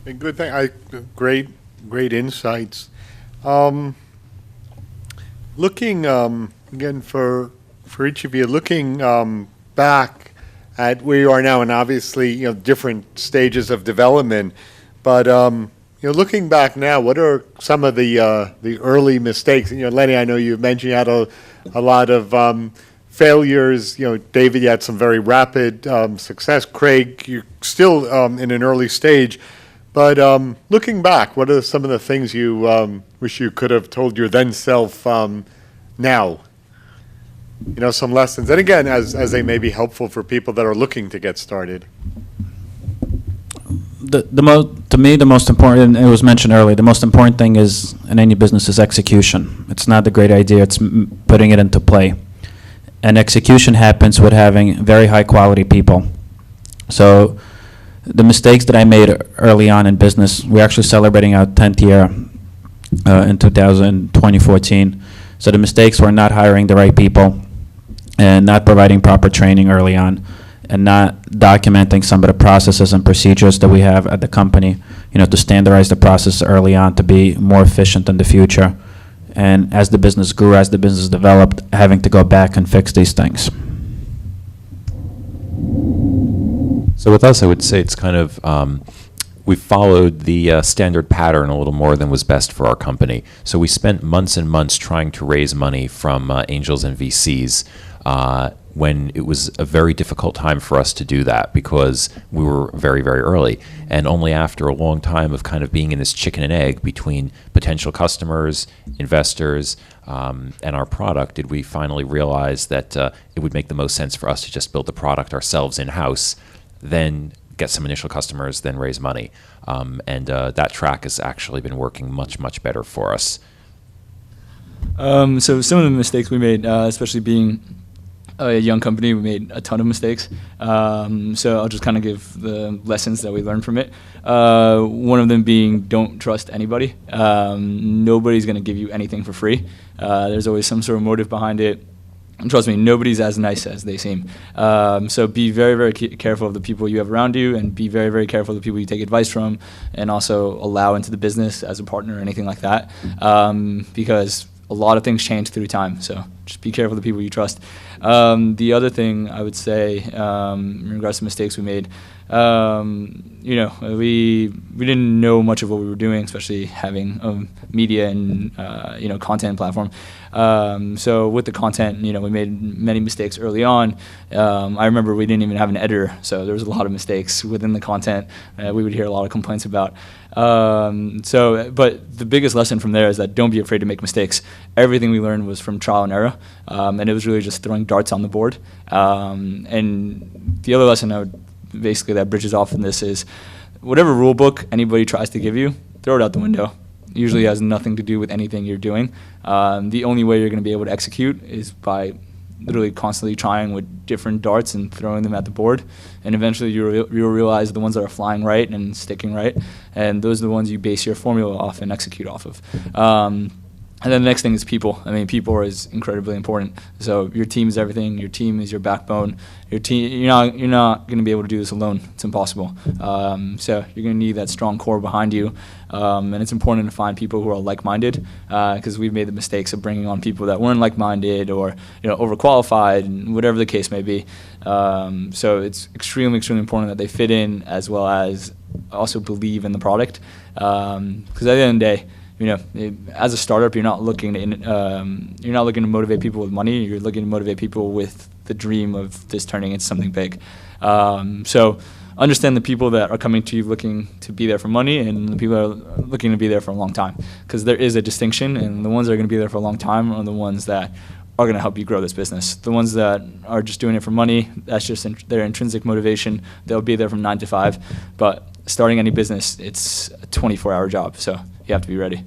A good thing. Great insights. Um, Looking again for each of you, looking back at where you are now, and obviously different stages of development, but looking back now, what are some of the early mistakes? Lenny, I know you mentioned you had a lot of failures. David, you had some very rapid success. Craig, you're still in an early stage. But looking back, what are some of the things you wish you could have told your then self now? Some lessons. And again, as they may be helpful for people that are looking to get started. To me, the most important, it was mentioned earlier, the most important thing is in any business is execution. It's not the great idea, it's putting it into play. And execution happens with having very high quality people. So the mistakes that I made early on in business, we're actually celebrating our 10th year in 2014. So the mistakes were not hiring the right people and not providing proper training early on and not documenting some of the processes and procedures that we have at the company, to standardize the process early on to be more efficient in the future. And as the business grew, as the business developed, having to go back and fix these things. So with us, I would say it's kind of, we followed the standard pattern a little more than was best for our company. So we spent months and months trying to raise money from angels and VCs when it was a very difficult time for us to do that because we were very, very early. And only after a long time of kind of being in this chicken and egg between potential customers, investors, and our product did we finally realize that it would make the most sense for us to just build the product ourselves in-house, then get some initial customers, then raise money. And that track has actually been working much, much better for us. So some of the mistakes we made, especially being a young company, we made a ton of mistakes. So I'll just kind of give the lessons that we learned from it. One of them being don't trust anybody. Nobody's going to give you anything for free. There's always some sort of motive behind it. And trust me, nobody's as nice as they seem. So be very, very careful of the people you have around you, and be very, very careful of the people you take advice from, and also allow into the business as a partner or anything like that, because a lot of things change through time. So just be careful of the people you trust. The other thing I would say in regards to mistakes we made, we didn't know much of what we were doing, especially having a media and content platform. So with the content, we made many mistakes early on. I remember we didn't even have an editor, so there was a lot of mistakes within the content. We would hear a lot of complaints about. But the biggest lesson from there is that don't be afraid to make mistakes. Everything we learned was from trial and error, and it was really just throwing darts on the board. And the other lesson I would basically that bridges off from this is whatever rule book anybody tries to give you, throw it out the window. Usually has nothing to do with anything you're doing. The only way you're going to be able to execute is by literally constantly trying with different darts and throwing them at the board, and eventually you'll realize the ones that are flying right and sticking right, and those are the ones you base your formula off and execute off of. And then the next thing is people. I mean, people is incredibly important. So your team is everything. Your team is your backbone. Your team, you're not going to be able to do this alone. It's impossible. So you're going to need that strong core behind you. And it's important to find people who are like-minded, because we've made the mistakes of bringing on people that weren't like-minded or overqualified, and whatever the case may be. So it's extremely, extremely important that they fit in, as well as also believe in the product. Because at the end of the day, as a startup, you're not looking to motivate people with money. You're looking to motivate people with the dream of this turning into something big. So understand the people that are coming to you looking to be there for money, and the people that are looking to be there for a long time. Because there is a distinction, and the ones that are going to be there for a long time are the ones that are going to help you grow this business. The ones that are just doing it for money, that's just their intrinsic motivation. They'll be there from 9 to 5. But starting any business, it's a 24-hour job, so you have to be ready.